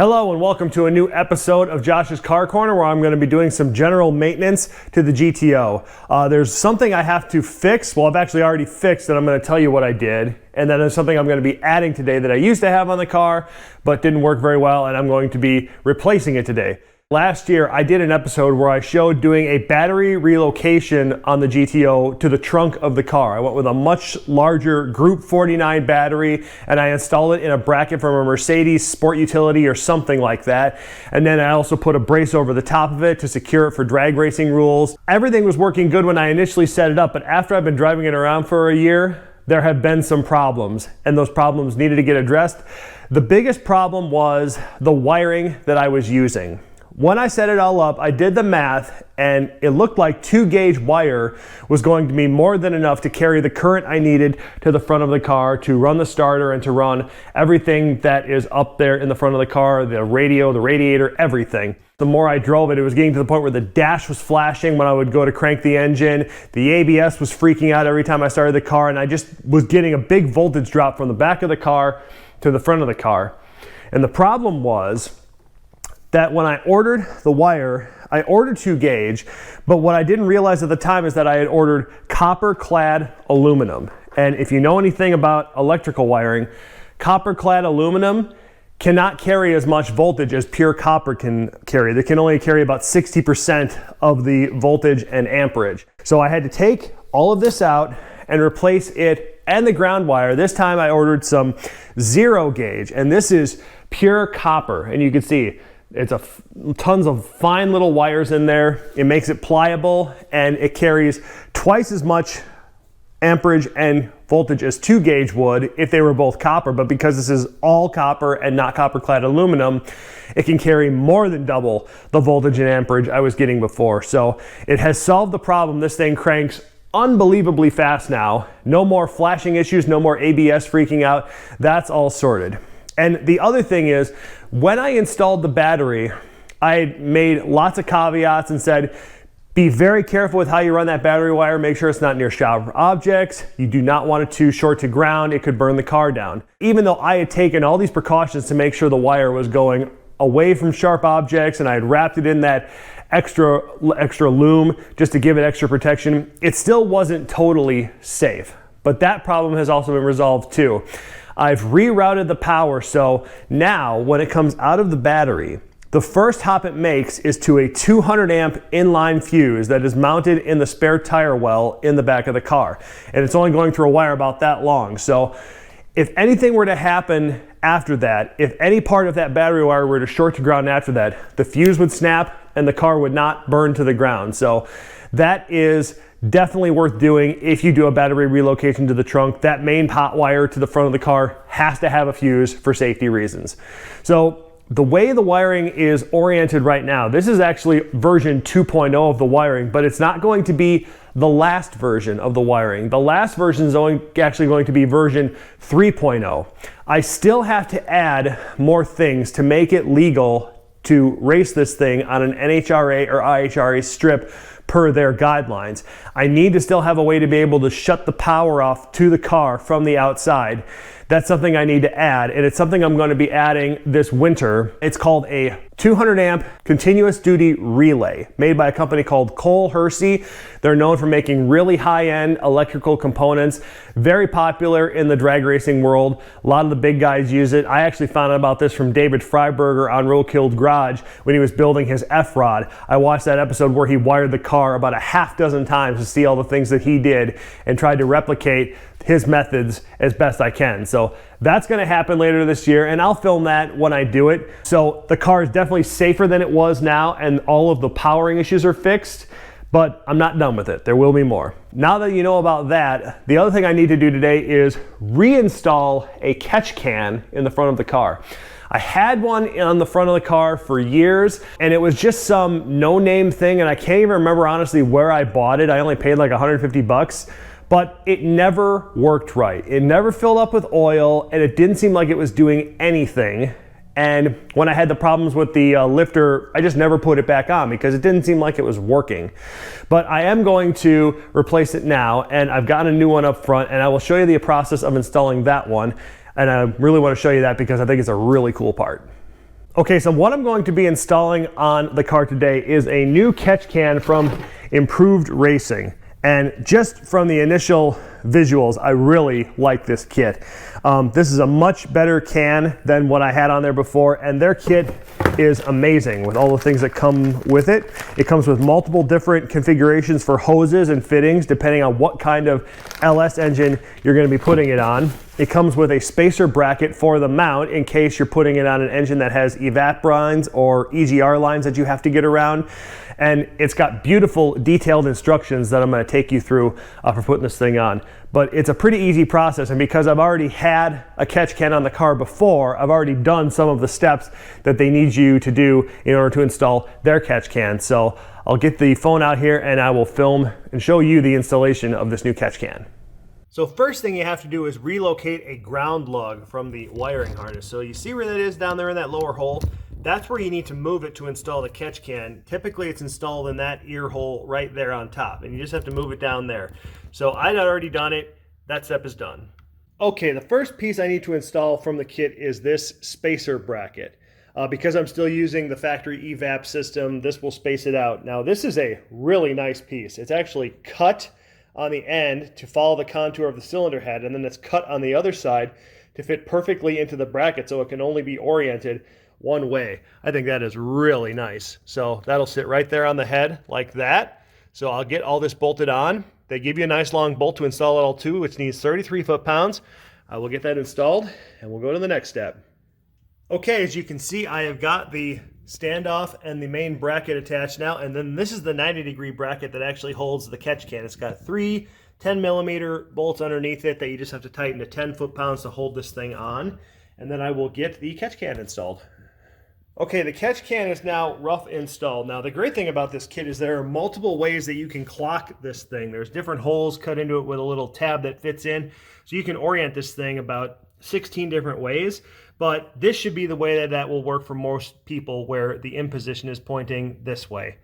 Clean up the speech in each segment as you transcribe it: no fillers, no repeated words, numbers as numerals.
Hello and welcome to a new episode of Josh's Car Corner, where I'm going to be doing some general maintenance to the GTO. There's something I have to fix. Well, I've actually already fixed it. I'm going to tell you what I did. And then there's something I'm going to be adding today that I used to have on the car but didn't work very well, and I'm going to be replacing it today. Last year, I did an episode where I showed doing a battery relocation on the GTO to the trunk of the car. I went with a much larger Group 49 battery, and I installed it in a bracket from a Mercedes Sport Utility or something like that. And then I also put a brace over the top of it to secure it for drag racing rules. Everything was working good when I initially set it up, but after I've been driving it around for a year, there have been some problems, and those problems needed to get addressed. The biggest problem was the wiring that I was using. When I set it all up, I did the math, and it looked like 2-gauge wire was going to be more than enough to carry the current I needed to the front of the car to run the starter and to run everything that is up there in the front of the car, the radio, the radiator, everything. The more I drove it, it was getting to the point where the dash was flashing when I would go to crank the engine. The ABS was freaking out every time I started the car, and I just was getting a big voltage drop from the back of the car to the front of the car. And the problem was that when I ordered the wire, I ordered 2-gauge, but what I didn't realize at the time is that I had ordered copper-clad aluminum. And if you know anything about electrical wiring, copper-clad aluminum cannot carry as much voltage as pure copper can carry. They can only carry about 60% of the voltage and amperage. So I had to take all of this out and replace it and the ground wire. This time I ordered some 0-gauge, and this is pure copper. And you can see it's tons of fine little wires in there. It makes it pliable, and it carries twice as much amperage and voltage as 2-gauge would if they were both copper, but because this is all copper and not copper-clad aluminum, it can carry more than double the voltage and amperage I was getting before. So it has solved the problem. This thing cranks unbelievably fast now. No more flashing issues, no more ABS freaking out. That's all sorted. And the other thing is, when I installed the battery, I made lots of caveats and said, be very careful with how you run that battery wire. Make sure it's not near sharp objects. You do not want it too short to ground. It could burn the car down. Even though I had taken all these precautions to make sure the wire was going away from sharp objects, and I had wrapped it in that extra loom just to give it extra protection, it still wasn't totally safe. But that problem has also been resolved too. I've rerouted the power, so now when it comes out of the battery, the first hop it makes is to a 200 amp inline fuse that is mounted in the spare tire well in the back of the car. And it's only going through a wire about that long. So if anything were to happen after that, if any part of that battery wire were to short to ground after that, the fuse would snap and the car would not burn to the ground. So that is definitely worth doing if you do a battery relocation to the trunk. That main pot wire to the front of the car has to have a fuse for safety reasons. So the way the wiring is oriented right now, this is actually version 2.0 of the wiring, but it's not going to be the last version of the wiring. The last version is actually going to be version 3.0. I still have to add more things to make it legal to race this thing on an NHRA or IHRA strip per their guidelines. I need to still have a way to be able to shut the power off to the car from the outside. That's something I need to add, and it's something I'm going to be adding this winter. It's called a 200 amp continuous duty relay made by a company called Cole Hersey. They're known for making really high-end electrical components, very popular in the drag racing world. A lot of the big guys use it. I actually found out about this from David Freiberger on Roadkill Garage when he was building his F-Rod. I watched that episode where he wired the car about a half dozen times to see all the things that he did and tried to replicate his methods as best I can. So that's going to happen later this year, and I'll film that when I do it. So the car is definitely safer than it was now, and all of the powering issues are fixed, but I'm not done with it. There will be more. Now that you know about that, the other thing I need to do today is reinstall a catch can in the front of the car. I had one on the front of the car for years, and it was just some no-name thing, and I can't even remember honestly where I bought it. I only paid like 150 bucks. But it never worked right. It never filled up with oil, and it didn't seem like it was doing anything. And when I had the problems with the lifter, I just never put it back on because it didn't seem like it was working. But I am going to replace it now, and I've got a new one up front, and I will show you the process of installing that one. And I really want to show you that because I think it's a really cool part. Okay, so what I'm going to be installing on the car today is a new catch can from Improved Racing. And just from the initial visuals, I really like this kit. This is a much better can than what I had on there before, and their kit is amazing with all the things that come with it. It comes with multiple different configurations for hoses and fittings depending on what kind of LS engine you're going to be putting it on. It comes with a spacer bracket for the mount in case you're putting it on an engine that has evap lines or EGR lines that you have to get around. And it's got beautiful detailed instructions that I'm going to take you through for putting this thing on. But it's a pretty easy process, and because I've already had a catch can on the car before, I've already done some of the steps that they need you to do in order to install their catch can. So I'll get the phone out here and I will film and show you the installation of this new catch can. So first thing you have to do is relocate a ground lug from the wiring harness. So you see where that is down there in that lower hole? That's where you need to move it to install the catch can. Typically it's installed in that ear hole right there on top, and you just have to move it down there. So I'd already done it. That step is done. Okay, the first piece I need to install from the kit is this spacer bracket. Because I'm still using the factory evap system, this will space it out. Now this is a really nice piece. It's actually cut on the end to follow the contour of the cylinder head, and then it's cut on the other side to fit perfectly into the bracket so it can only be oriented one way. I think that is really nice. So that'll sit right there on the head like that. So I'll get all this bolted on. They give you a nice long bolt to install it all too, which needs 33 foot-pounds. I will get that installed and we'll go to the next step. Okay, as you can see, I have got the standoff and the main bracket attached now, and then this is the 90-degree bracket that actually holds the catch can. It's got 3 10-millimeter bolts underneath it that you just have to tighten to 10 foot-pounds to hold this thing on, and then I will get the catch can installed. Okay, the catch can is now rough installed. Now the great thing about this kit is there are multiple ways that you can clock this thing. There's different holes cut into it with a little tab that fits in, so you can orient this thing about 16 different ways. But this should be the way that will work for most people, where the in position is pointing this way.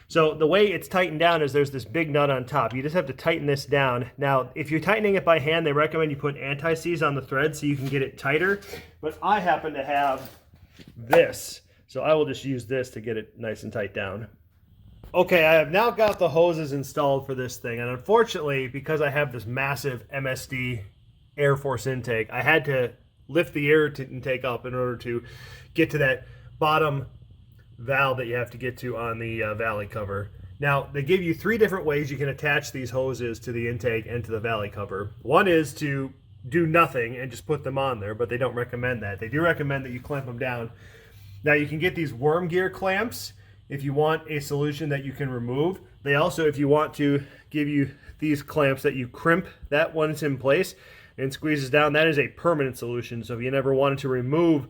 So the way it's tightened down is there's this big nut on top. You just have to tighten this down. Now, if you're tightening it by hand, they recommend you put anti-seize on the thread so you can get it tighter. But I happen to have this, so I will just use this to get it nice and tight down. Okay, I have now got the hoses installed for this thing, and unfortunately, because I have this massive MSD Air Force intake, I had to lift the air intake up in order to get to that bottom valve that you have to get to on the valley cover. Now, they give you 3 different ways you can attach these hoses to the intake and to the valley cover. One is to do nothing and just put them on there, but they don't recommend that. They do recommend that you clamp them down. Now, you can get these worm gear clamps if you want a solution that you can remove. They also, if you want to, give you these clamps that you crimp that once in place and squeezes down. That is a permanent solution, so if you never wanted to remove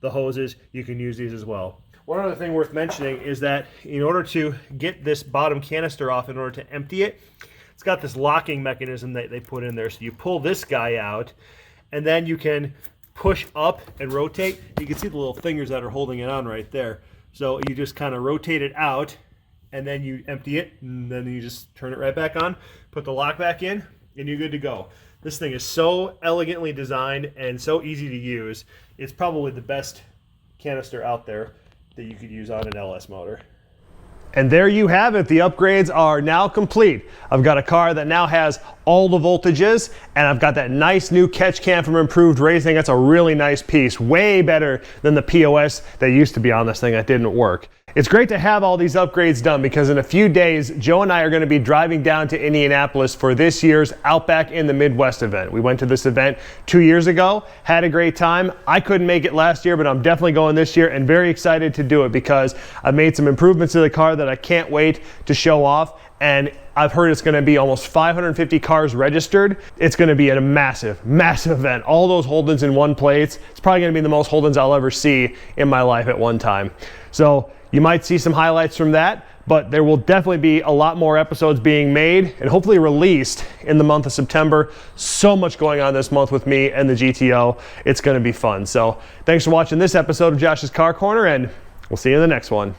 the hoses, you can use these as well. One other thing worth mentioning is that in order to get this bottom canister off, in order to empty it, it's got this locking mechanism that they put in there. So you pull this guy out, and then you can push up and rotate. You can see the little fingers that are holding it on right there. So you just kind of rotate it out, and then you empty it, and then you just turn it right back on, put the lock back in, and you're good to go. This thing is so elegantly designed and so easy to use. It's probably the best canister out there that you could use on an LS motor. And there you have it. The upgrades are now complete. I've got a car that now has all the voltages, and I've got that nice new catch can from Improved Racing. That's a really nice piece, way better than the POS that used to be on this thing that didn't work. It's great to have all these upgrades done, because in a few days, Joe and I are going to be driving down to Indianapolis for this year's Outback in the Midwest event. We went to this event 2 years ago, had a great time. I couldn't make it last year, but I'm definitely going this year, and very excited to do it because I've made some improvements to the car that I can't wait to show off. And I've heard it's going to be almost 550 cars registered. It's going to be a massive, massive event. All those Holdens in one place. It's probably going to be the most Holdens I'll ever see in my life at one time. So you might see some highlights from that, but there will definitely be a lot more episodes being made and hopefully released in the month of September. So much going on this month with me and the GTO. It's going to be fun. So thanks for watching this episode of Josh's Car Corner, and we'll see you in the next one.